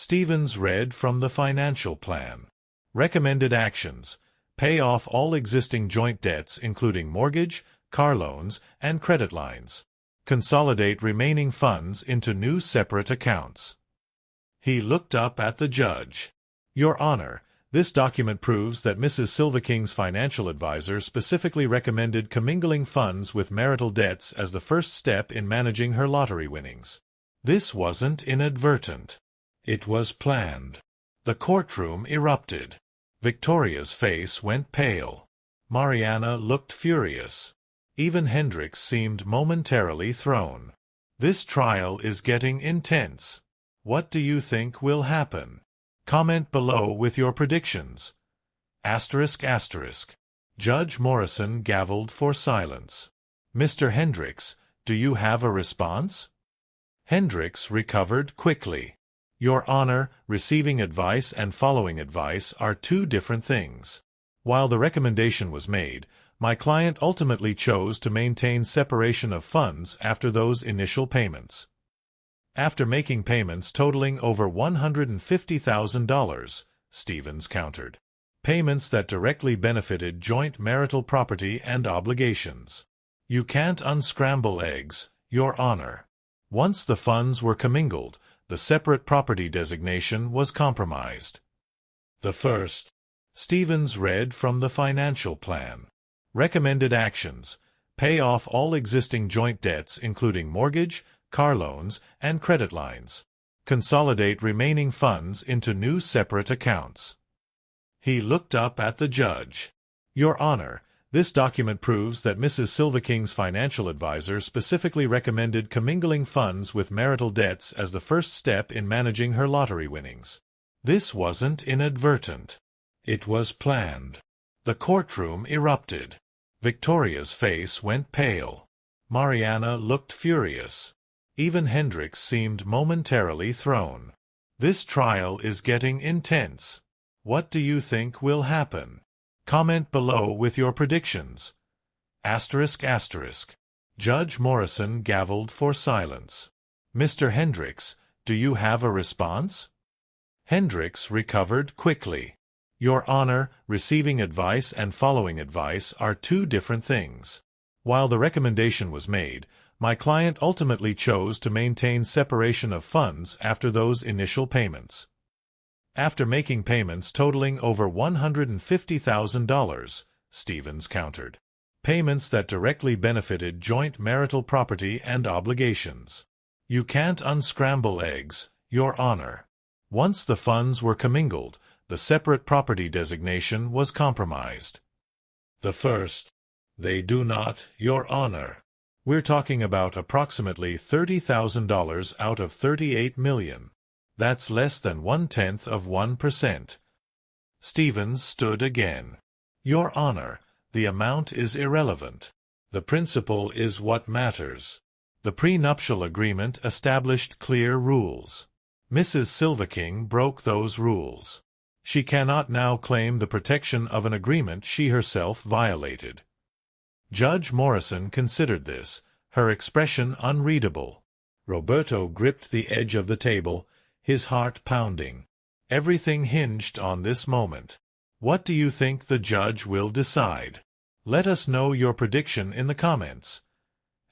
Stevens read from the financial plan. Recommended actions: pay off all existing joint debts including mortgage, car loans, and credit lines. Consolidate remaining funds into new separate accounts. He looked up at the judge. Your Honor, this document proves that Mrs. Silverking's financial advisor specifically recommended commingling funds with marital debts as the first step in managing her lottery winnings. This wasn't inadvertent. It was planned. The courtroom erupted. Victoria's face went pale. Mariana looked furious. Even Hendricks seemed momentarily thrown. This trial is getting intense. What do you think will happen? Comment below with your predictions. ***. Judge Morrison gavelled for silence. Mr. Hendricks, do you have a response? Hendricks recovered quickly. Your Honor, receiving advice and following advice are two different things. While the recommendation was made, my client ultimately chose to maintain separation of funds after those initial payments. After making payments totaling over $150,000, Stevens countered. Payments that directly benefited joint marital property and obligations. You can't unscramble eggs, Your Honor. Once the funds were commingled, the separate property designation was compromised. The first. Stevens read from the financial plan. Recommended actions: pay off all existing joint debts including mortgage, car loans, and credit lines. Consolidate remaining funds into new separate accounts. He looked up at the judge. Your Honor, this document proves that Mrs. Silverking's financial advisor specifically recommended commingling funds with marital debts as the first step in managing her lottery winnings. This wasn't inadvertent. It was planned. The courtroom erupted. Victoria's face went pale. Mariana looked furious. Even Hendricks seemed momentarily thrown. This trial is getting intense. What do you think will happen? Comment below with your predictions. ***. Judge Morrison gavelled for silence. Mr. Hendricks, do you have a response? Hendricks recovered quickly. Your Honor, receiving advice and following advice are two different things. While the recommendation was made, my client ultimately chose to maintain separation of funds after those initial payments. After making payments totaling over $150,000, Stevens countered. Payments that directly benefited joint marital property and obligations. You can't unscramble eggs, Your Honor. Once the funds were commingled, the separate property designation was compromised. The first. They do not, Your Honor. We're talking about approximately $30,000 out of $38 million. That's less than 0.1%. Stevens stood again. Your Honor, the amount is irrelevant. The principle is what matters. The prenuptial agreement established clear rules. Mrs. Silverking broke those rules. She cannot now claim the protection of an agreement she herself violated. Judge Morrison considered this, her expression unreadable. Roberto gripped the edge of the table, his heart pounding. Everything hinged on this moment. What do you think the judge will decide? Let us know your prediction in the comments. ***.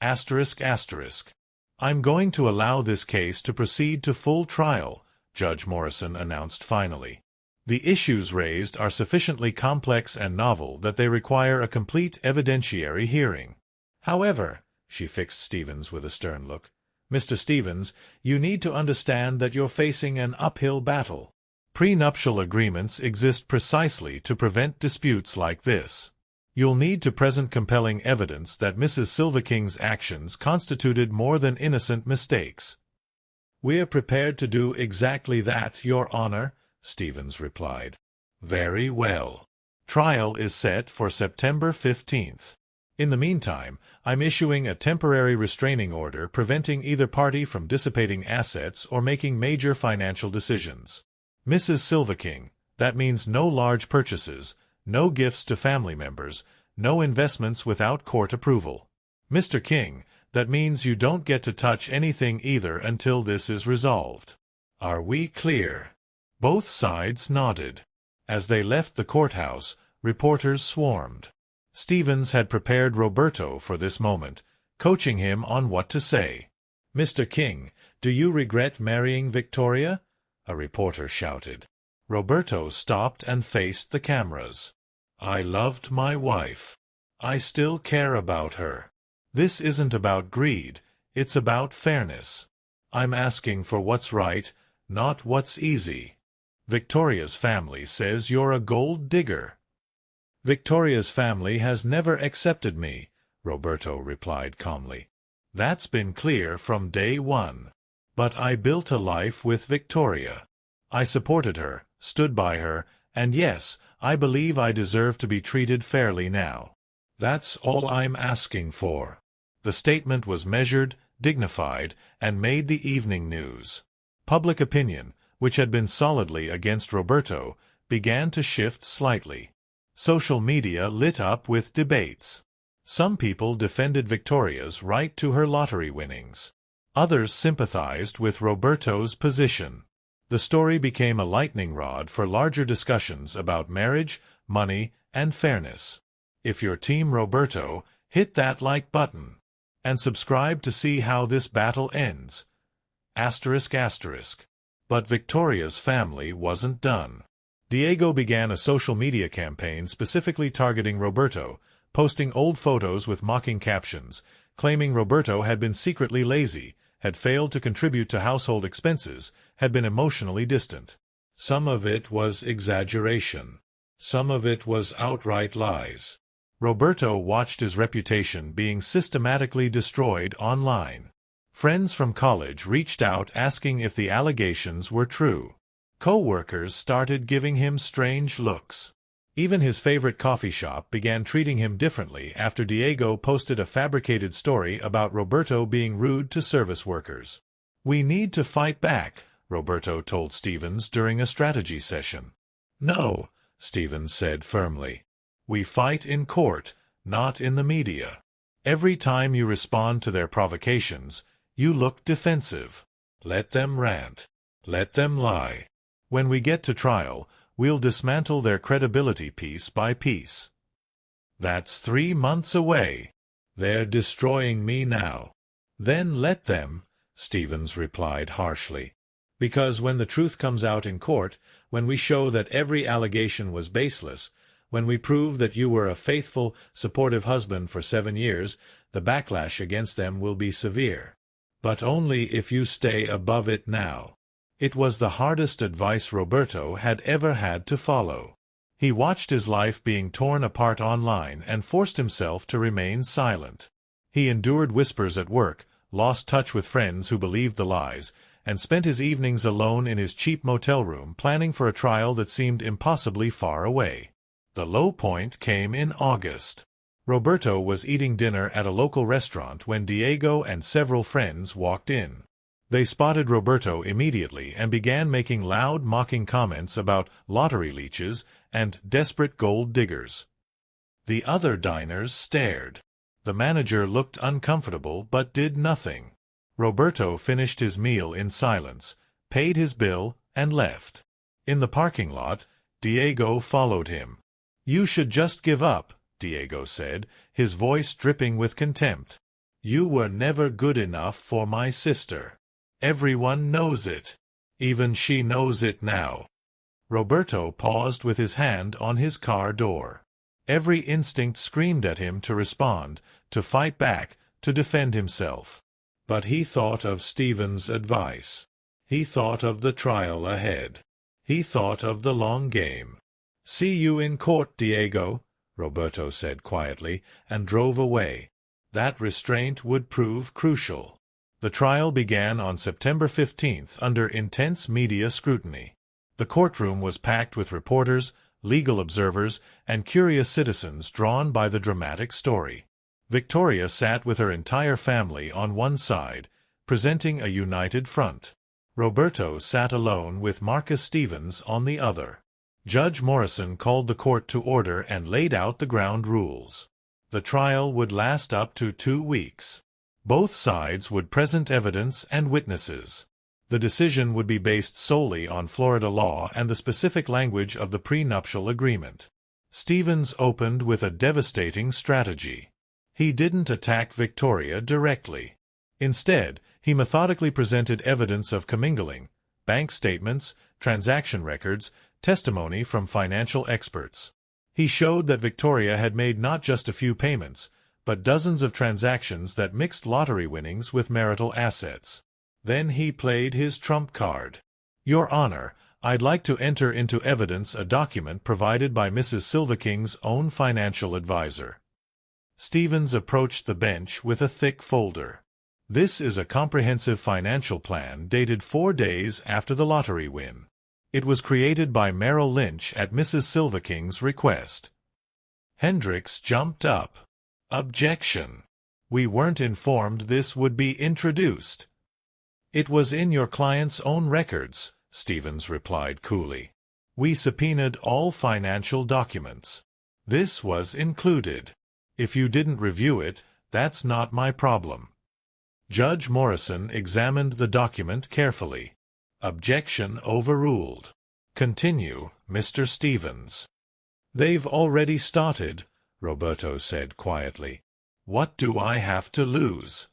I'm going to allow this case to proceed to full trial, Judge Morrison announced finally. The issues raised are sufficiently complex and novel that they require a complete evidentiary hearing. However, she fixed Stevens with a stern look, Mr. Stevens, you need to understand that you're facing an uphill battle. Prenuptial agreements exist precisely to prevent disputes like this. You'll need to present compelling evidence that Mrs. Silverking's actions constituted more than innocent mistakes. We're prepared to do exactly that, Your Honor, Stevens replied. Very well. Trial is set for September 15th. In the meantime, I'm issuing a temporary restraining order preventing either party from dissipating assets or making major financial decisions. Mrs. Silverking, that means no large purchases, no gifts to family members, no investments without court approval. Mr. King, that means you don't get to touch anything either until this is resolved. Are we clear?" Both sides nodded. As they left the courthouse, reporters swarmed. Stevens had prepared Roberto for this moment, coaching him on what to say. "Mr. King, do you regret marrying Victoria?" a reporter shouted. Roberto stopped and faced the cameras. "I loved my wife. I still care about her. This isn't about greed, it's about fairness. I'm asking for what's right, not what's easy. Victoria's family says you're a gold digger." "Victoria's family has never accepted me," Roberto replied calmly. "That's been clear from day one. But I built a life with Victoria. I supported her, stood by her, and yes, I believe I deserve to be treated fairly now. That's all I'm asking for." The statement was measured, dignified, and made the evening news. Public opinion, which had been solidly against Roberto, began to shift slightly. Social media lit up with debates. Some people defended Victoria's right to her lottery winnings. Others sympathized with Roberto's position. The story became a lightning rod for larger discussions about marriage, money, and fairness. If you're Team Roberto, hit that like button. And subscribe to see how this battle ends. ***. But Victoria's family wasn't done. Diego began a social media campaign specifically targeting Roberto, posting old photos with mocking captions, claiming Roberto had been secretly lazy, had failed to contribute to household expenses, had been emotionally distant. Some of it was exaggeration. Some of it was outright lies. Roberto watched his reputation being systematically destroyed online. Friends from college reached out asking if the allegations were true. Co-workers started giving him strange looks. Even his favorite coffee shop began treating him differently after Diego posted a fabricated story about Roberto being rude to service workers. "We need to fight back," Roberto told Stevens during a strategy session. "No," Stevens said firmly. "We fight in court, not in the media. Every time you respond to their provocations, you look defensive. Let them rant. Let them lie. When we get to trial, we'll dismantle their credibility piece by piece." "That's 3 months away. They're destroying me now." "Then let them," Stevens replied harshly. "Because when the truth comes out in court, when we show that every allegation was baseless, when we prove that you were a faithful, supportive husband for 7 years, the backlash against them will be severe. But only if you stay above it now." It was the hardest advice Roberto had ever had to follow. He watched his life being torn apart online and forced himself to remain silent. He endured whispers at work, lost touch with friends who believed the lies, and spent his evenings alone in his cheap motel room planning for a trial that seemed impossibly far away. The low point came in August. Roberto was eating dinner at a local restaurant when Diego and several friends walked in. They spotted Roberto immediately and began making loud, mocking comments about lottery leeches and desperate gold diggers. The other diners stared. The manager looked uncomfortable but did nothing. Roberto finished his meal in silence, paid his bill, and left. In the parking lot, Diego followed him. "You should just give up," Diego said, his voice dripping with contempt. "You were never good enough for my sister. Everyone knows it. Even she knows it now." Roberto paused with his hand on his car door. Every instinct screamed at him to respond, to fight back, to defend himself. But he thought of Stevens' advice. He thought of the trial ahead. He thought of the long game. "See you in court, Diego," Roberto said quietly, and drove away. That restraint would prove crucial. The trial began on September 15th under intense media scrutiny. The courtroom was packed with reporters, legal observers, and curious citizens drawn by the dramatic story. Victoria sat with her entire family on one side, presenting a united front. Roberto sat alone with Marcus Stevens on the other. Judge Morrison called the court to order and laid out the ground rules. The trial would last up to 2 weeks. Both sides would present evidence and witnesses. The decision would be based solely on Florida law and the specific language of the prenuptial agreement. Stevens opened with a devastating strategy. He didn't attack Victoria directly. Instead, he methodically presented evidence of commingling, bank statements, transaction records, testimony from financial experts. He showed that Victoria had made not just a few payments, but dozens of transactions that mixed lottery winnings with marital assets. Then he played his trump card. "Your Honor, I'd like to enter into evidence a document provided by Mrs. Silverking's own financial advisor." Stevens approached the bench with a thick folder. "This is a comprehensive financial plan dated 4 days after the lottery win. It was created by Merrill Lynch at Mrs. Silverking's request." Hendricks jumped up. "Objection! We weren't informed this would be introduced." "It was in your client's own records," Stevens replied coolly. "We subpoenaed all financial documents. This was included. If you didn't review it, that's not my problem." Judge Morrison examined the document carefully. "Objection overruled. Continue, Mr. Stevens." "They've already started," Roberto said quietly. "What do I have to lose?"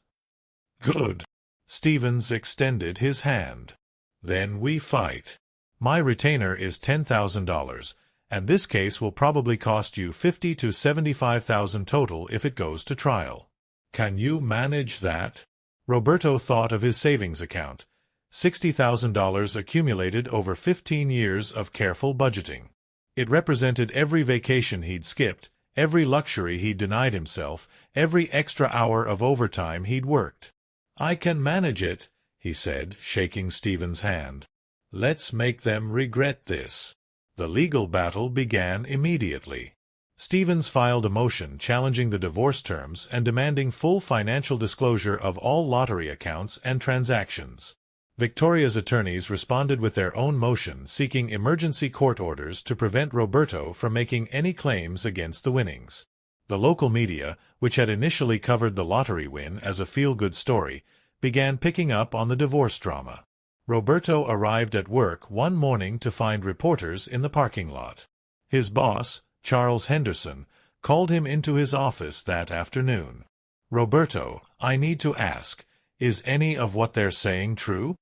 "Good." Stevens extended his hand. "Then we fight. My retainer is $10,000, and this case will probably cost you $50,000 to $75,000 total if it goes to trial. Can you manage that?" Roberto thought of his savings account, $60,000 accumulated over 15 years of careful budgeting. It represented every vacation he'd skipped, every luxury he'd denied himself, every extra hour of overtime he'd worked. "I can manage it," he said, shaking Stevens' hand. "Let's make them regret this." The legal battle began immediately. Stevens filed a motion challenging the divorce terms and demanding full financial disclosure of all lottery accounts and transactions. Victoria's attorneys responded with their own motion seeking emergency court orders to prevent Roberto from making any claims against the winnings. The local media, which had initially covered the lottery win as a feel-good story, began picking up on the divorce drama. Roberto arrived at work one morning to find reporters in the parking lot. His boss, Charles Henderson, called him into his office that afternoon. "Roberto, I need to ask, is any of what they're saying true?"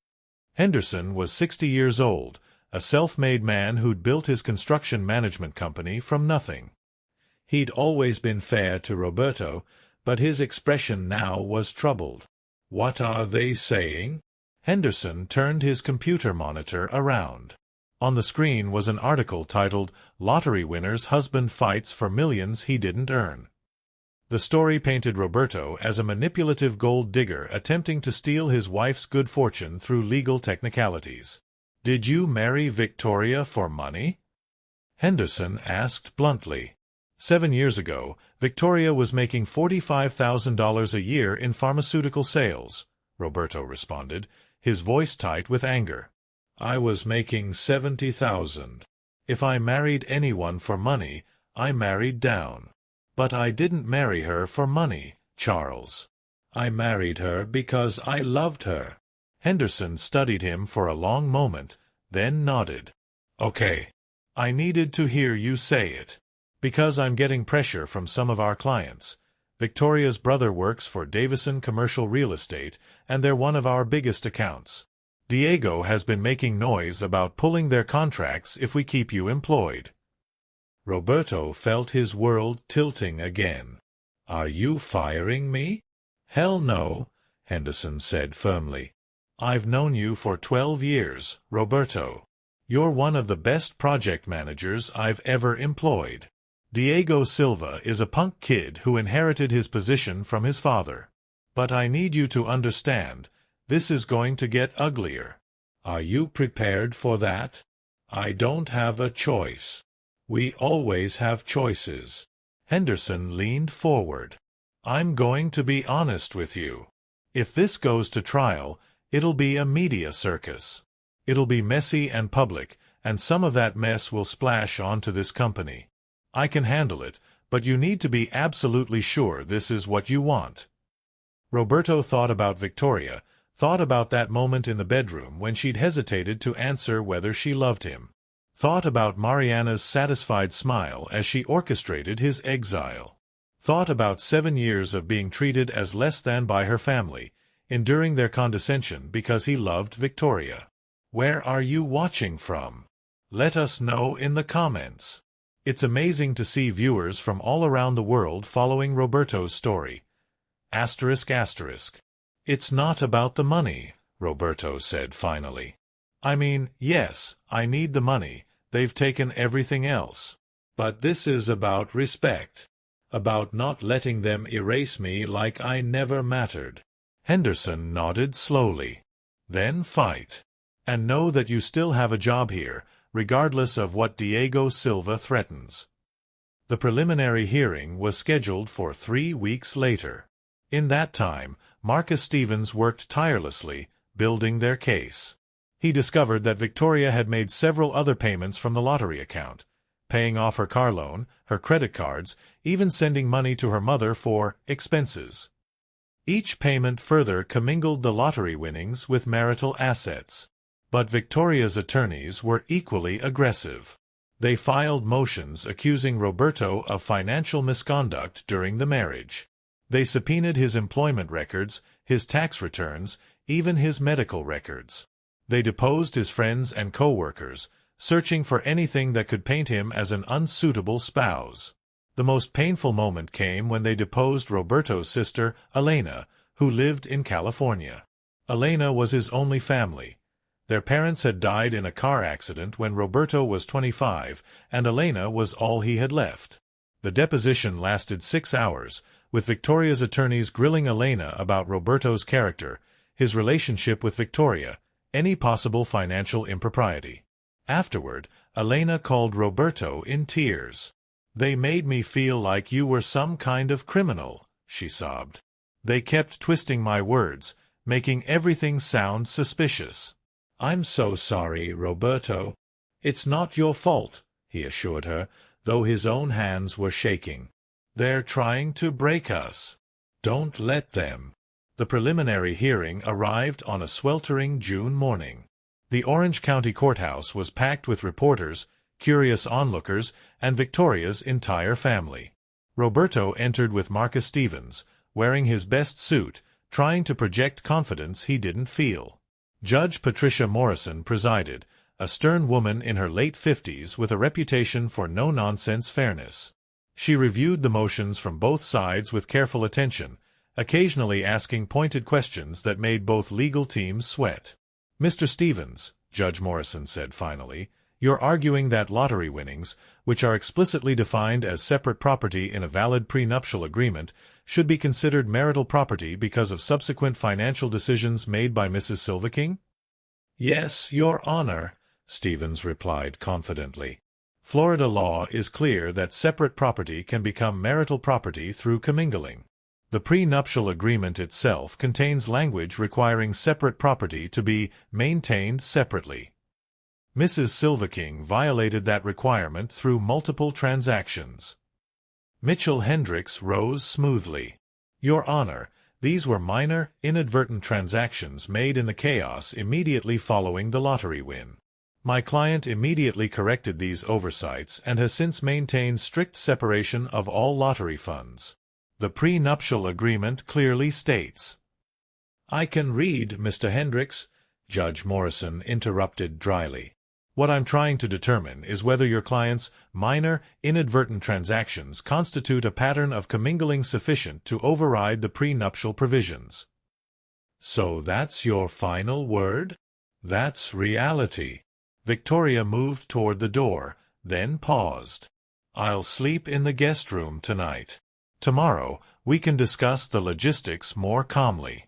Henderson was 60 years old, a self-made man who'd built his construction management company from nothing. He'd always been fair to Roberto, but his expression now was troubled. "What are they saying?" Henderson turned his computer monitor around. On the screen was an article titled, "Lottery Winner's Husband Fights for Millions He Didn't Earn." The story painted Roberto as a manipulative gold digger attempting to steal his wife's good fortune through legal technicalities. "Did you marry Victoria for money?" Henderson asked bluntly. 7 years ago, Victoria was making $45,000 a year in pharmaceutical sales, Roberto responded, his voice tight with anger. "I was making $70,000. If I married anyone for money, I married down. But I didn't marry her for money, Charles. I married her because I loved her." Henderson studied him for a long moment, then nodded. "Okay. I needed to hear you say it. Because I'm getting pressure from some of our clients. Victoria's brother works for Davison Commercial Real Estate, and they're one of our biggest accounts. Diego has been making noise about pulling their contracts if we keep you employed." Roberto felt his world tilting again. "Are you firing me?" "Hell no," Henderson said firmly. "I've known you for 12 years, Roberto. You're one of the best project managers I've ever employed. Diego Silva is a punk kid who inherited his position from his father. But I need you to understand, this is going to get uglier. Are you prepared for that? I don't have a choice. We always have choices." Henderson leaned forward. "I'm going to be honest with you. If this goes to trial, it'll be a media circus. It'll be messy and public, and some of that mess will splash onto this company. I can handle it, but you need to be absolutely sure this is what you want." Roberto thought about Victoria, Thought about that moment in the bedroom when she'd hesitated to answer whether she loved him. Thought about Mariana's satisfied smile as she orchestrated his exile. Thought about 7 years of being treated as less than by her family, enduring their condescension because he loved Victoria. Where are you watching from? Let us know in the comments. It's amazing to see viewers from all around the world following Roberto's story. ***. It's not about the money, Roberto said finally. I mean, yes, I need the money, they've taken everything else. But this is about respect. About not letting them erase me like I never mattered. Henderson nodded slowly. Then fight. And know that you still have a job here, regardless of what Diego Silva threatens. The preliminary hearing was scheduled for 3 weeks later. In that time, Marcus Stevens worked tirelessly, building their case. He discovered that Victoria had made several other payments from the lottery account, paying off her car loan, her credit cards, even sending money to her mother for expenses. Each payment further commingled the lottery winnings with marital assets. But Victoria's attorneys were equally aggressive. They filed motions accusing Roberto of financial misconduct during the marriage. They subpoenaed his employment records, his tax returns, even his medical records. They deposed his friends and co-workers, searching for anything that could paint him as an unsuitable spouse. The most painful moment came when they deposed Roberto's sister, Elena, who lived in California. Elena was his only family. Their parents had died in a car accident when Roberto was 25, and Elena was all he had left. The deposition lasted 6 hours, with Victoria's attorneys grilling Elena about Roberto's character, his relationship with Victoria, any possible financial impropriety. Afterward, Elena called Roberto in tears. "They made me feel like you were some kind of criminal," she sobbed. "They kept twisting my words, making everything sound suspicious." "I'm so sorry, Roberto. It's not your fault," he assured her, though his own hands were shaking. "They're trying to break us. Don't let them." The preliminary hearing arrived on a sweltering June morning. The Orange County Courthouse was packed with reporters, curious onlookers, and Victoria's entire family. Roberto entered with Marcus Stevens, wearing his best suit, trying to project confidence he didn't feel. Judge Patricia Morrison presided, a stern woman in her late 50s with a reputation for no-nonsense fairness. She reviewed the motions from both sides with careful attention, occasionally asking pointed questions that made both legal teams sweat. "Mr. Stevens," Judge Morrison said finally, "you're arguing that lottery winnings, which are explicitly defined as separate property in a valid prenuptial agreement, should be considered marital property because of subsequent financial decisions made by Mrs. Silverking?" "Yes, Your Honor," Stevens replied confidently. "Florida law is clear that separate property can become marital property through commingling. The prenuptial agreement itself contains language requiring separate property to be maintained separately. Mrs. Silverking violated that requirement through multiple transactions." Mitchell Hendricks rose smoothly. "Your Honor, these were minor, inadvertent transactions made in the chaos immediately following the lottery win. My client immediately corrected these oversights and has since maintained strict separation of all lottery funds. The prenuptial agreement clearly states—" "I can read, Mr. Hendricks," Judge Morrison interrupted dryly. "What I'm trying to determine is whether your client's minor, inadvertent transactions constitute a pattern of commingling sufficient to override the prenuptial provisions." "So that's your final word? That's reality." Victoria moved toward the door, then paused. "I'll sleep in the guest room tonight. Tomorrow, we can discuss the logistics more calmly."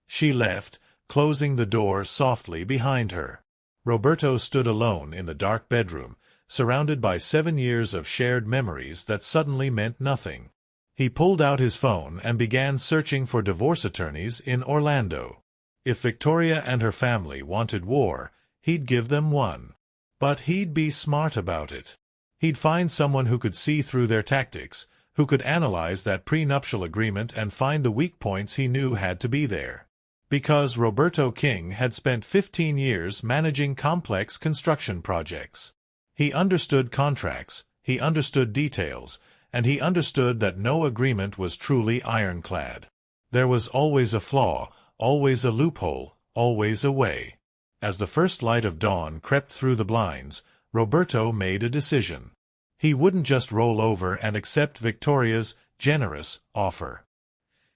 She left, closing the door softly behind her. Roberto stood alone in the dark bedroom, surrounded by 7 years of shared memories that suddenly meant nothing. He pulled out his phone and began searching for divorce attorneys in Orlando. If Victoria and her family wanted war, he'd give them one. But he'd be smart about it. He'd find someone who could see through their tactics, who could analyze that prenuptial agreement and find the weak points he knew had to be there. Because Roberto King had spent 15 years managing complex construction projects. He understood contracts, he understood details, and he understood that no agreement was truly ironclad. There was always a flaw, always a loophole, always a way. As the first light of dawn crept through the blinds, Roberto made a decision. He wouldn't just roll over and accept Victoria's generous offer.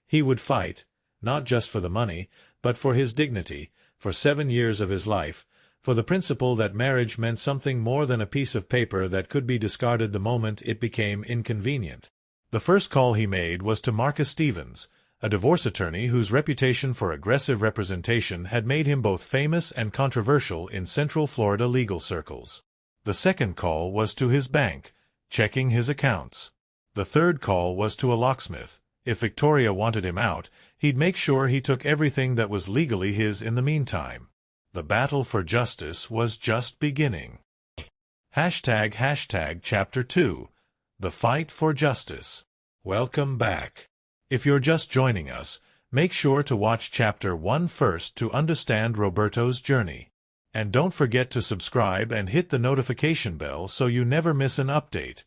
He would fight, not just for the money, but for his dignity, for 7 years of his life, for the principle that marriage meant something more than a piece of paper that could be discarded the moment it became inconvenient. The first call he made was to Marcus Stevens, a divorce attorney whose reputation for aggressive representation had made him both famous and controversial in Central Florida legal circles. The second call was to his bank, checking his accounts. The third call was to a locksmith. If Victoria wanted him out, he'd make sure he took everything that was legally his in the meantime. The battle for justice was just beginning. Chapter 2. The Fight for Justice. Welcome back. If you're just joining us, make sure to watch Chapter 1 first to understand Roberto's journey. And don't forget to subscribe and hit the notification bell so you never miss an update.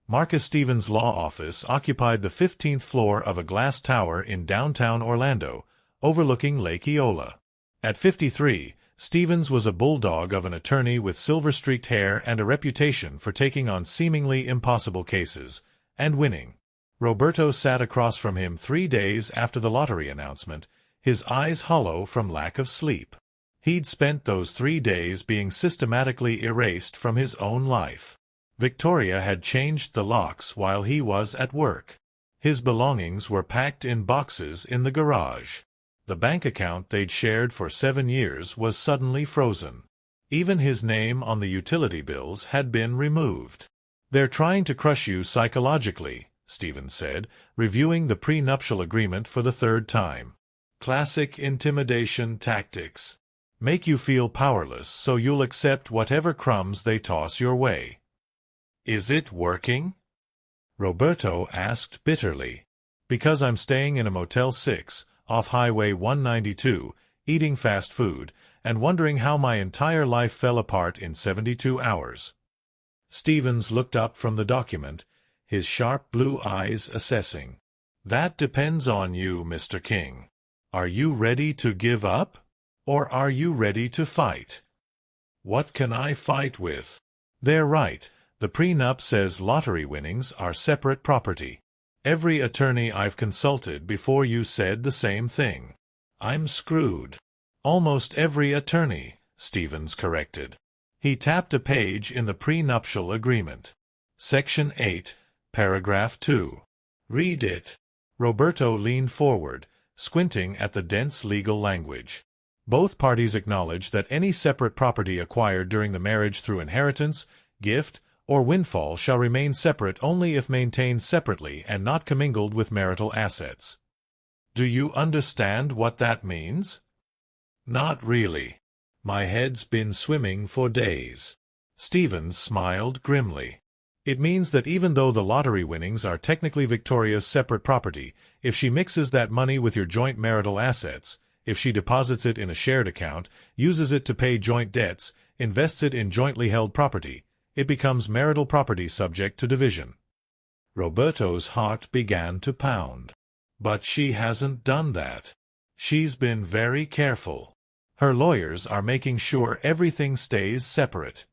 Marcus Stevens' law office occupied the 15th floor of a glass tower in downtown Orlando, overlooking Lake Eola. At 53, Stevens was a bulldog of an attorney with silver-streaked hair and a reputation for taking on seemingly impossible cases, and winning. Roberto sat across from him 3 days after the lottery announcement, his eyes hollow from lack of sleep. He'd spent those 3 days being systematically erased from his own life. Victoria had changed the locks while he was at work. His belongings were packed in boxes in the garage. The bank account they'd shared for 7 years was suddenly frozen. Even his name on the utility bills had been removed. "They're trying to crush you psychologically," Stevens said, reviewing the prenuptial agreement for the 3rd time. "Classic intimidation tactics. Make you feel powerless so you'll accept whatever crumbs they toss your way." "Is it working?" Roberto asked bitterly. "Because I'm staying in a Motel 6, off Highway 192, eating fast food, and wondering how my entire life fell apart in 72 hours. Stevens looked up from the document, his sharp blue eyes assessing. "That depends on you, Mr. King. Are you ready to give up? Or are you ready to fight?" "What can I fight with?" "They're right. The prenup says lottery winnings are separate property. Every attorney I've consulted before you said the same thing." "I'm screwed." "Almost every attorney," Stevens corrected. He tapped a page in the prenuptial agreement. Section 8, Paragraph 2. "Read it." Roberto leaned forward, squinting at the dense legal language. "Both parties acknowledge that any separate property acquired during the marriage through inheritance, gift, or windfall shall remain separate only if maintained separately and not commingled with marital assets." "Do you understand what that means?" "Not really. My head's been swimming for days." Stevens smiled grimly. "It means that even though the lottery winnings are technically Victoria's separate property, if she mixes that money with your joint marital assets, if she deposits it in a shared account, uses it to pay joint debts, invests it in jointly held property, it becomes marital property subject to division." Roberto's heart began to pound. "But she hasn't done that. She's been very careful. Her lawyers are making sure everything stays separate."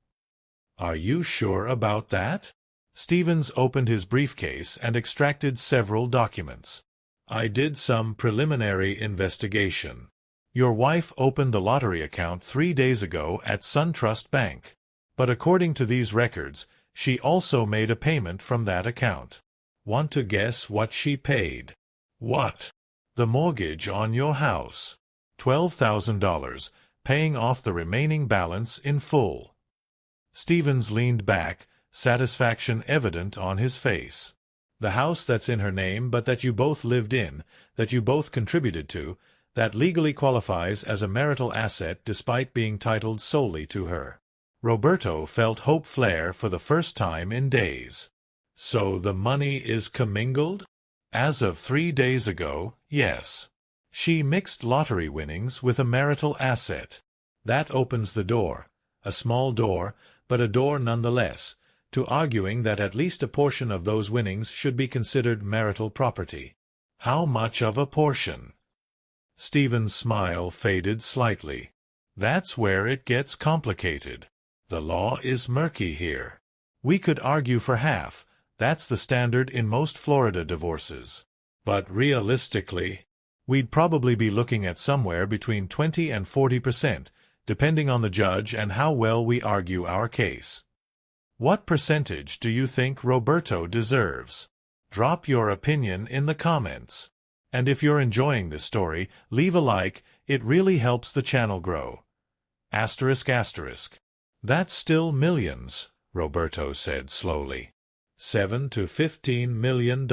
"Are you sure about that?" Stevens opened his briefcase and extracted several documents. "I did some preliminary investigation. Your wife opened the lottery account 3 days ago at SunTrust Bank. But according to these records, she also made a payment from that account. Want to guess what she paid?" "What?" "The mortgage on your house. $12,000, paying off the remaining balance in full." Stevens leaned back, satisfaction evident on his face. "The house that's in her name but that you both lived in, that you both contributed to, that legally qualifies as a marital asset despite being titled solely to her." Roberto felt hope flare for the first time in days. "So the money is commingled?" "As of 3 days ago, yes." She mixed lottery winnings with a marital asset. That opens the door, a small door, but a door nonetheless, to arguing that at least a portion of those winnings should be considered marital property. How much of a portion? Stephen's smile faded slightly. That's where it gets complicated. The law is murky here. We could argue for half. That's the standard in most Florida divorces. But realistically, we'd probably be looking at somewhere between 20 and 40%, depending on the judge and how well we argue our case. What percentage do you think Roberto deserves? Drop your opinion in the comments. And if you're enjoying this story, leave a like, it really helps the channel grow. Asterisk asterisk. That's still millions, Roberto said slowly. $7 to $15 million.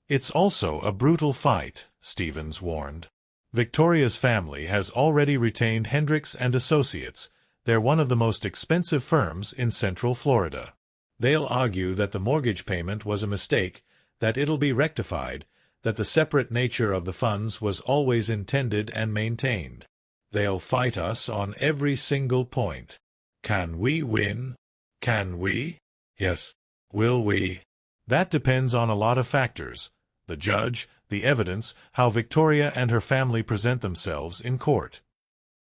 It's also a brutal fight, Stevens warned. Victoria's family has already retained Hendricks and Associates. They're one of the most expensive firms in Central Florida. They'll argue that the mortgage payment was a mistake, that it'll be rectified, that the separate nature of the funds was always intended and maintained. They'll fight us on every single point. Can we win? Can we? Yes. Will we? That depends on a lot of factors. The judge, the evidence, how Victoria and her family present themselves in court.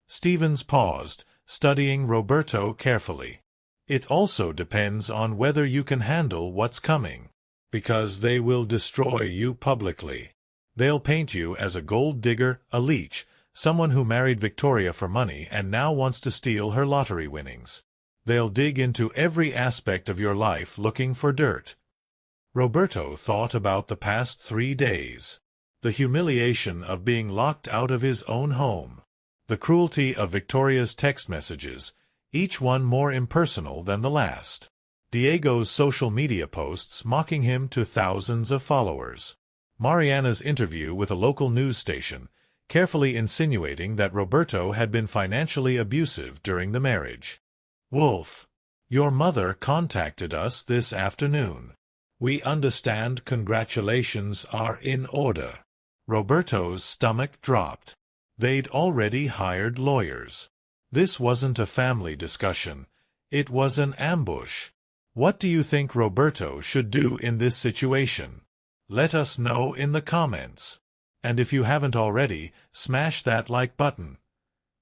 Stevens paused, studying Roberto carefully. It also depends on whether you can handle what's coming. Because they will destroy you publicly. They'll paint you as a gold digger, a leech, someone who married Victoria for money and now wants to steal her lottery winnings. They'll dig into every aspect of your life looking for dirt. Roberto thought about the past 3 days. The humiliation of being locked out of his own home. The cruelty of Victoria's text messages, each one more impersonal than the last. Diego's social media posts mocking him to thousands of followers. Mariana's interview with a local news station, carefully insinuating that Roberto had been financially abusive during the marriage. Wolf, your mother contacted us this afternoon. We understand congratulations are in order. Roberto's stomach dropped. They'd already hired lawyers. This wasn't a family discussion. It was an ambush. What do you think Roberto should do in this situation? Let us know in the comments. And if you haven't already, smash that like button.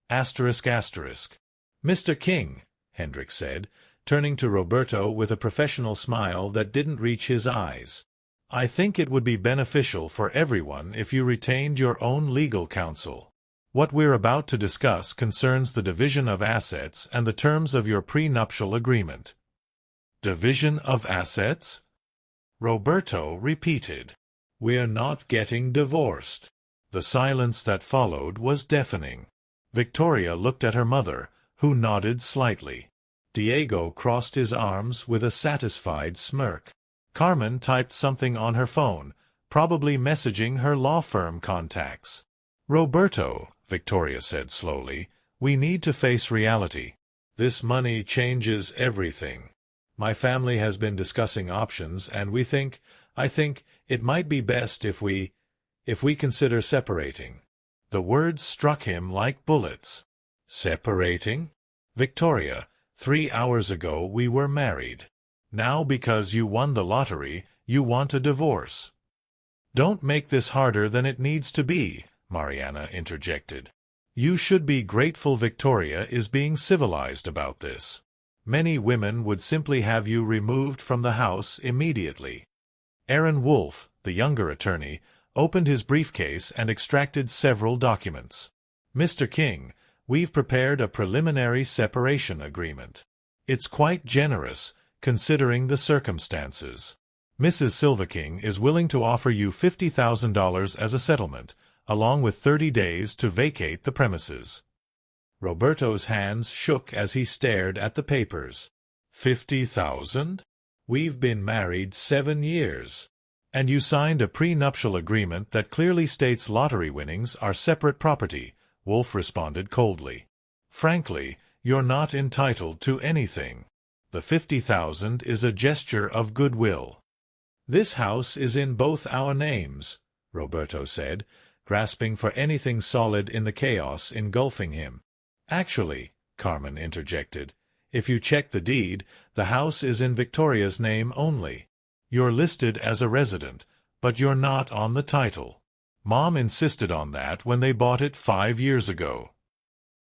Asterisk asterisk. Mr. King, Hendricks said, turning to Roberto with a professional smile that didn't reach his eyes. I think it would be beneficial for everyone if you retained your own legal counsel. What we're about to discuss concerns the division of assets and the terms of your prenuptial agreement. Division of assets? Roberto repeated. We're not getting divorced. The silence that followed was deafening. Victoria looked at her mother, who nodded slightly. Diego crossed his arms with a satisfied smirk. Carmen typed something on her phone, probably messaging her law firm contacts. Roberto, Victoria said slowly, we need to face reality. This money changes everything. My family has been discussing options, and I think, it might be best if we consider separating. The words struck him like bullets. Separating? Victoria, 3 hours ago we were married. Now because you won the lottery, you want a divorce. Don't make this harder than it needs to be, Mariana interjected. You should be grateful Victoria is being civilized about this. Many women would simply have you removed from the house immediately. Aaron Wolf, the younger attorney, opened his briefcase and extracted several documents. Mr. King, we've prepared a preliminary separation agreement. It's quite generous, considering the circumstances. Mrs. Silverking is willing to offer you $50,000 as a settlement, along with 30 days to vacate the premises. Roberto's hands shook as he stared at the papers. 50,000? We've been married 7 years. And you signed a prenuptial agreement that clearly states lottery winnings are separate property, Wolf responded coldly. Frankly, you're not entitled to anything. The 50,000 is a gesture of goodwill. This house is in both our names, Roberto said, grasping for anything solid in the chaos engulfing him. "Actually," Carmen interjected, "if you check the deed, the house is in Victoria's name only. You're listed as a resident, but you're not on the title. Mom insisted on that when they bought it 5 years ago."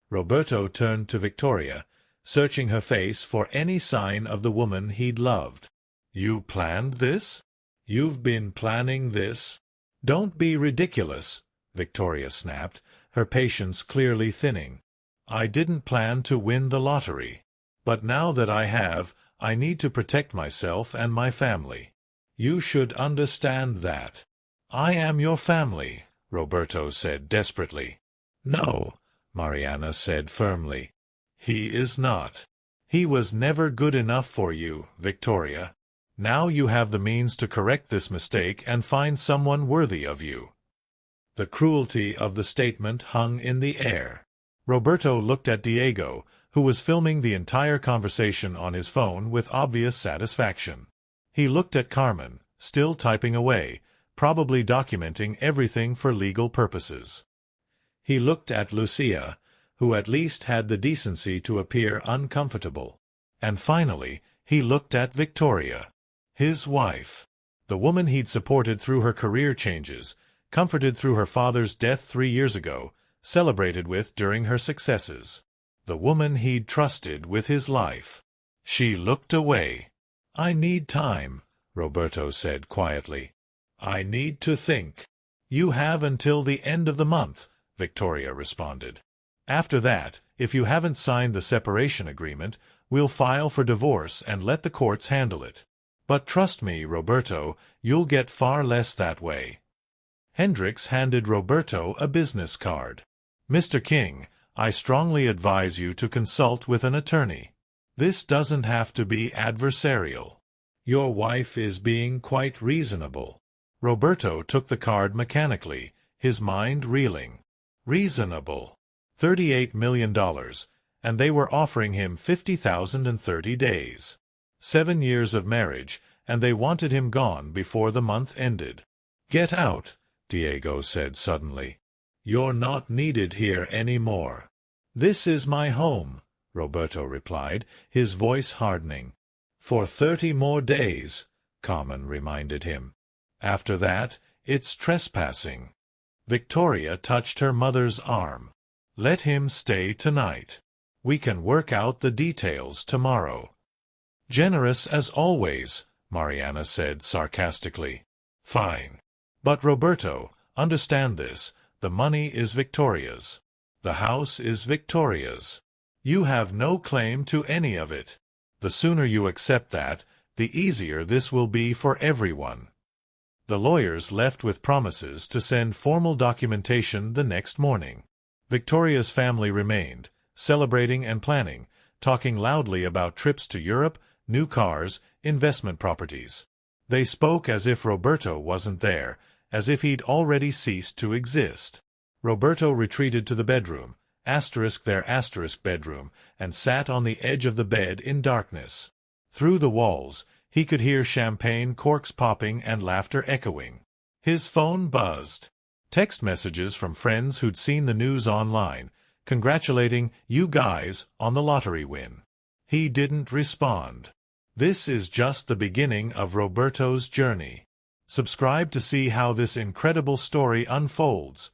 Roberto turned to Victoria, searching her face for any sign of the woman he'd loved. "You planned this? You've been planning this?" "Don't be ridiculous," Victoria snapped, her patience clearly thinning. "I didn't plan to win the lottery. But now that I have, I need to protect myself and my family. You should understand that." "I am your family," Roberto said desperately. "No," Mariana said firmly. "He is not. He was never good enough for you, Victoria. Now you have the means to correct this mistake and find someone worthy of you." The cruelty of the statement hung in the air. Roberto looked at Diego, who was filming the entire conversation on his phone with obvious satisfaction. He looked at Carmen, still typing away, probably documenting everything for legal purposes. He looked at Lucia, who at least had the decency to appear uncomfortable. And finally, he looked at Victoria, his wife, the woman he'd supported through her career changes, comforted through her father's death 3 years ago, celebrated with during her successes, the woman he'd trusted with his life. She looked away. "I need time," Roberto said quietly. "I need to think." "You have until the end of the month," Victoria responded. "After that, if you haven't signed the separation agreement, we'll file for divorce and let the courts handle it. But trust me, Roberto, you'll get far less that way." Hendricks handed Roberto a business card. "Mr. King, I strongly advise you to consult with an attorney. This doesn't have to be adversarial. Your wife is being quite reasonable." Roberto took the card mechanically, his mind reeling. Reasonable. $38 million, and they were offering him $50,000 in 30 days. 7 years of marriage, and they wanted him gone before the month ended. "Get out," Diego said suddenly. "You're not needed here anymore." "This is my home," Roberto replied, his voice hardening. "For 30 more days," Carmen reminded him. "After that, it's trespassing." Victoria touched her mother's arm. "Let him stay tonight. We can work out the details tomorrow." "Generous as always," Mariana said sarcastically. "Fine. But Roberto, understand this. The money is Victoria's. The house is Victoria's. You have no claim to any of it. The sooner you accept that, the easier this will be for everyone." The lawyers left with promises to send formal documentation the next morning. Victoria's family remained, celebrating and planning, talking loudly about trips to Europe, new cars, investment properties. They spoke as if Roberto wasn't there, as if he'd already ceased to exist. Roberto retreated to the bedroom, their bedroom, and sat on the edge of the bed in darkness. Through the walls, he could hear champagne corks popping and laughter echoing. His phone buzzed. Text messages from friends who'd seen the news online, congratulating "you guys" on the lottery win. He didn't respond. This is just the beginning of Roberto's journey. Subscribe to see how this incredible story unfolds.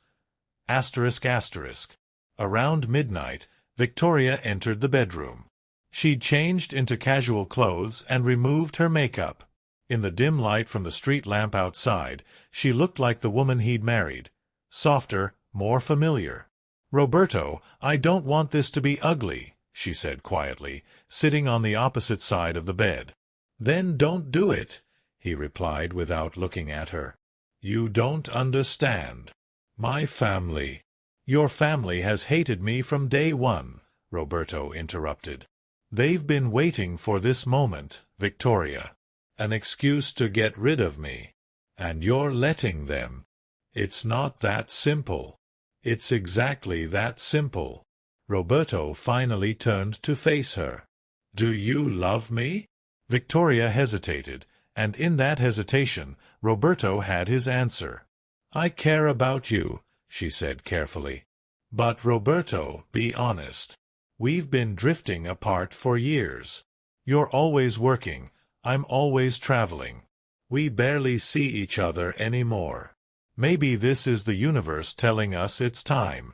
Around midnight, Victoria entered the bedroom. She'd changed into casual clothes and removed her makeup. In the dim light from the street lamp outside, she looked like the woman he'd married. Softer, more familiar. "Roberto, I don't want this to be ugly," she said quietly, sitting on the opposite side of the bed. "Then don't do it," he replied without looking at her. "You don't understand. My family—" "Your family has hated me from day one," Roberto interrupted. "They've been waiting for this moment, Victoria. An excuse to get rid of me. And you're letting them. It's not that simple." "It's exactly that simple." Roberto finally turned to face her. "Do you love me?" Victoria hesitated, and in that hesitation, Roberto had his answer. "I care about you," she said carefully. But Roberto, be honest. We've been drifting apart for years. You're always working, I'm always traveling. We barely see each other anymore. Maybe this is the universe telling us it's time.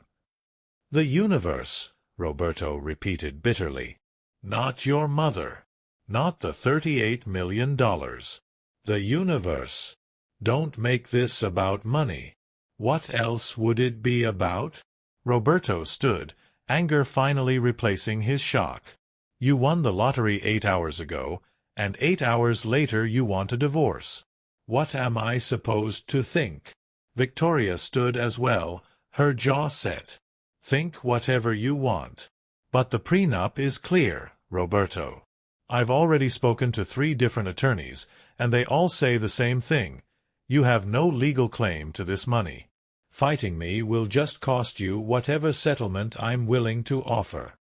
The universe, Roberto repeated bitterly. Not your mother. Not the $38 million. The universe. Don't make this about money. What else would it be about? Roberto stood, anger finally replacing his shock. You won the lottery 8 hours ago, and 8 hours later you want a divorce. What am I supposed to think? Victoria stood as well, her jaw set. Think whatever you want. But the prenup is clear, Roberto. I've already spoken to 3 different attorneys, and they all say the same thing. You have no legal claim to this money. Fighting me will just cost you whatever settlement I'm willing to offer.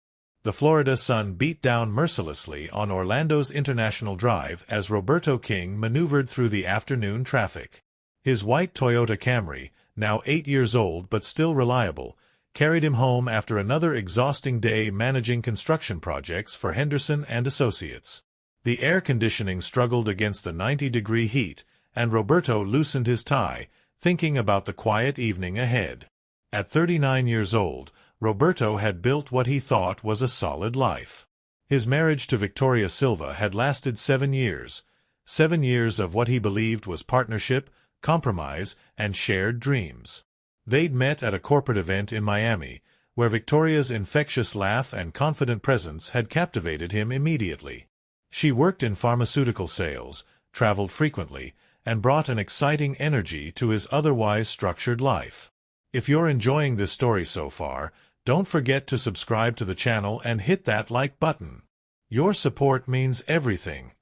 The Florida sun beat down mercilessly on Orlando's International Drive as Roberto King maneuvered through the afternoon traffic. His white Toyota Camry, now 8 years old but still reliable, carried him home after another exhausting day managing construction projects for Henderson and Associates. The air conditioning struggled against the 90-degree heat, and Roberto loosened his tie, thinking about the quiet evening ahead. At 39 years old, Roberto had built what he thought was a solid life. His marriage to Victoria Silva had lasted 7 years. 7 years of what he believed was partnership, compromise, and shared dreams. They'd met at a corporate event in Miami, where Victoria's infectious laugh and confident presence had captivated him immediately. She worked in pharmaceutical sales, traveled frequently, and brought an exciting energy to his otherwise structured life. If you're enjoying this story so far, don't forget to subscribe to the channel and hit that like button. Your support means everything.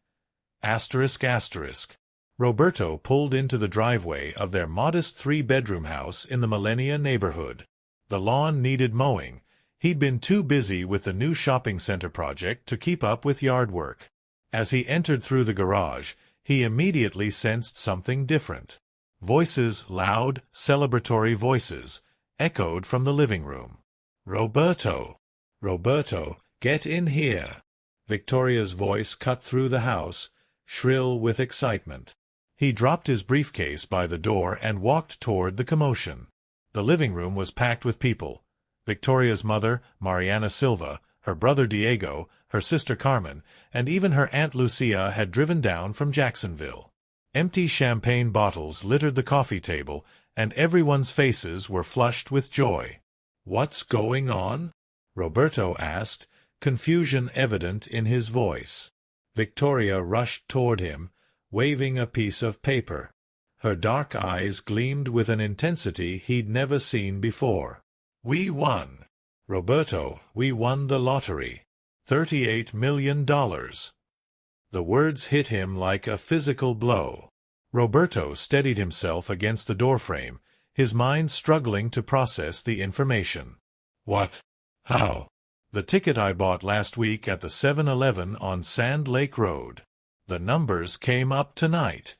****. Roberto pulled into the driveway of their modest 3-bedroom house in the Millenia neighborhood. The lawn needed mowing. He'd been too busy with the new shopping center project to keep up with yard work. As he entered through the garage, he immediately sensed something different. Voices, loud, celebratory voices, echoed from the living room. "Roberto! Roberto, get in here!" Victoria's voice cut through the house, shrill with excitement. He dropped his briefcase by the door and walked toward the commotion. The living room was packed with people. Victoria's mother, Mariana Silva, her brother Diego, her sister Carmen, and even her Aunt Lucia had driven down from Jacksonville. Empty champagne bottles littered the coffee table, and everyone's faces were flushed with joy. "What's going on?" Roberto asked, confusion evident in his voice. Victoria rushed toward him, waving a piece of paper. Her dark eyes gleamed with an intensity he'd never seen before. "We won. Roberto, we won the lottery. $38 million. The words hit him like a physical blow. Roberto steadied himself against the doorframe, his mind struggling to process the information. "What? How?" "The ticket I bought last week at the 7-Eleven on Sand Lake Road. The numbers came up tonight."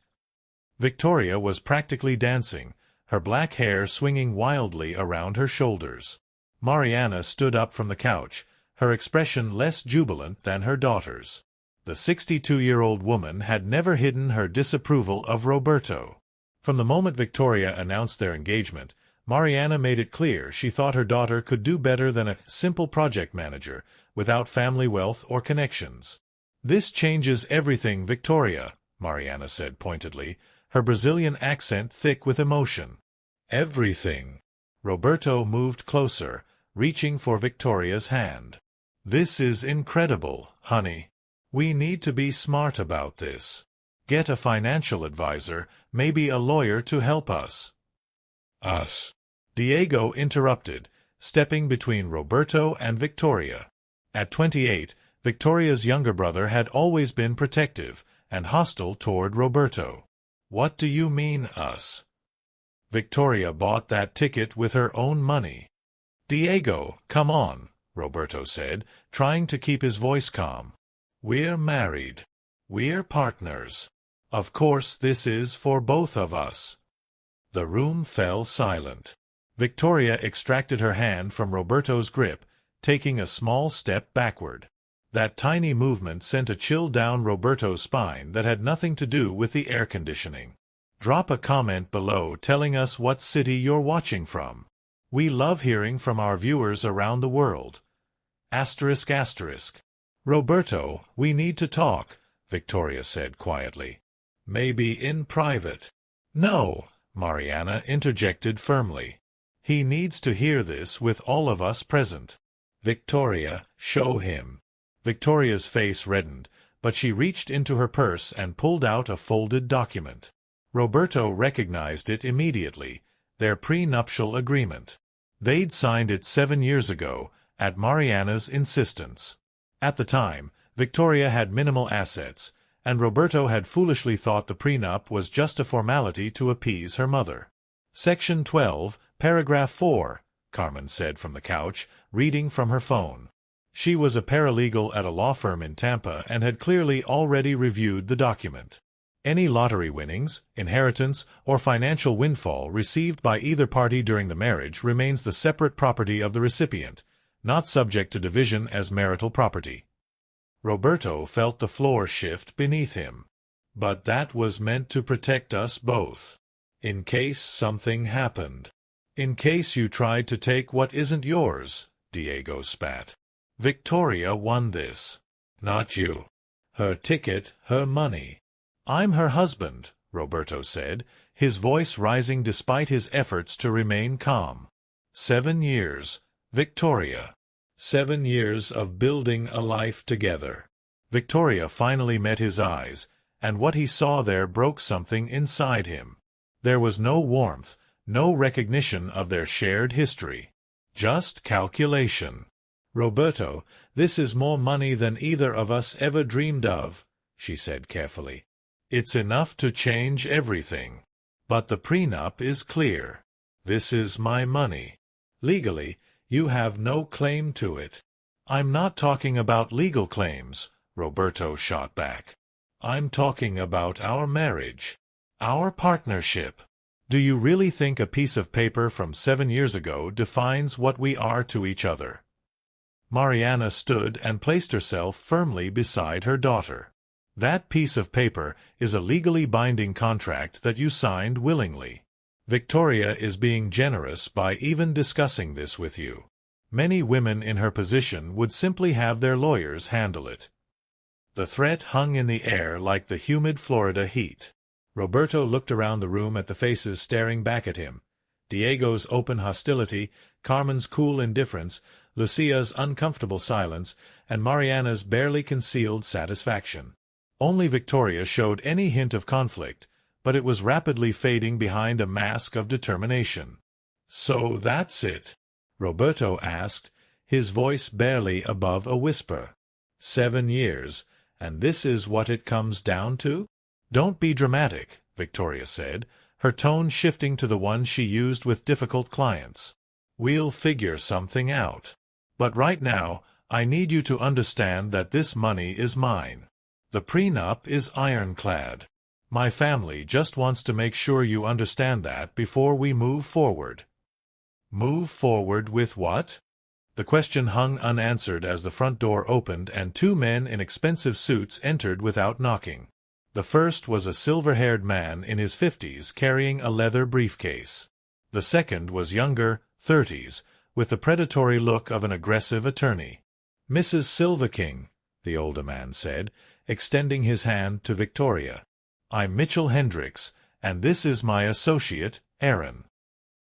Victoria was practically dancing, her black hair swinging wildly around her shoulders. Mariana stood up from the couch, her expression less jubilant than her daughter's. The 62-year-old woman had never hidden her disapproval of Roberto. From the moment Victoria announced their engagement, Mariana made it clear she thought her daughter could do better than a simple project manager, without family wealth or connections. "This changes everything, Victoria," Mariana said pointedly, her Brazilian accent thick with emotion. "Everything." Roberto moved closer, reaching for Victoria's hand. "This is incredible, honey. We need to be smart about this. Get a financial advisor, maybe a lawyer to help us." "Us," Diego interrupted, stepping between Roberto and Victoria. At 28, Victoria's younger brother had always been protective and hostile toward Roberto. "What do you mean, us?" "Victoria bought that ticket with her own money." "Diego, come on," Roberto said, trying to keep his voice calm. "We're married. We're partners. Of course this is for both of us." The room fell silent. Victoria extracted her hand from Roberto's grip, taking a small step backward. That tiny movement sent a chill down Roberto's spine that had nothing to do with the air conditioning. Drop a comment below telling us what city you're watching from. We love hearing from our viewers around the world. ***. Roberto, we need to talk, Victoria said quietly. Maybe in private. No, Mariana interjected firmly. He needs to hear this with all of us present. Victoria, show him. Victoria's face reddened, but she reached into her purse and pulled out a folded document. Roberto recognized it immediately, their prenuptial agreement. They'd signed it 7 years ago, at Mariana's insistence. At the time, Victoria had minimal assets, and Roberto had foolishly thought the prenup was just a formality to appease her mother. Section 12, Paragraph 4, Carmen said from the couch, reading from her phone. She was a paralegal at a law firm in Tampa and had clearly already reviewed the document. Any lottery winnings, inheritance, or financial windfall received by either party during the marriage remains the separate property of the recipient, not subject to division as marital property. Roberto felt the floor shift beneath him. But that was meant to protect us both. In case something happened. In case you tried to take what isn't yours, Diego spat. Victoria won this. Not you. Her ticket, her money. I'm her husband, Roberto said, his voice rising despite his efforts to remain calm. 7 years, Victoria. 7 years of building a life together. Victoria finally met his eyes, and what he saw there broke something inside him. There was no warmth, no recognition of their shared history. Just calculation. Roberto, this is more money than either of us ever dreamed of, she said carefully. It's enough to change everything. But the prenup is clear. This is my money. Legally, you have no claim to it. I'm not talking about legal claims, Roberto shot back. I'm talking about our marriage. Our partnership. Do you really think a piece of paper from 7 years ago defines what we are to each other? Mariana stood and placed herself firmly beside her daughter. That piece of paper is a legally binding contract that you signed willingly. Victoria is being generous by even discussing this with you. Many women in her position would simply have their lawyers handle it. The threat hung in the air like the humid Florida heat. Roberto looked around the room at the faces staring back at him. Diego's open hostility, Carmen's cool indifference, Lucia's uncomfortable silence, and Mariana's barely concealed satisfaction. Only Victoria showed any hint of conflict, but it was rapidly fading behind a mask of determination. "So that's it?" Roberto asked, his voice barely above a whisper. 7 years, and this is what it comes down to? "Don't be dramatic," Victoria said, her tone shifting to the one she used with difficult clients. "We'll figure something out. But right now, I need you to understand that this money is mine. The prenup is ironclad. My family just wants to make sure you understand that before we move forward." Move forward with what? The question hung unanswered as the front door opened and 2 men in expensive suits entered without knocking. The first was a silver-haired man in his 50s carrying a leather briefcase. The second was younger, 30s, with the predatory look of an aggressive attorney. "Mrs. Silverking," the older man said, extending his hand to Victoria. "I'm Mitchell Hendricks, and this is my associate, Aaron."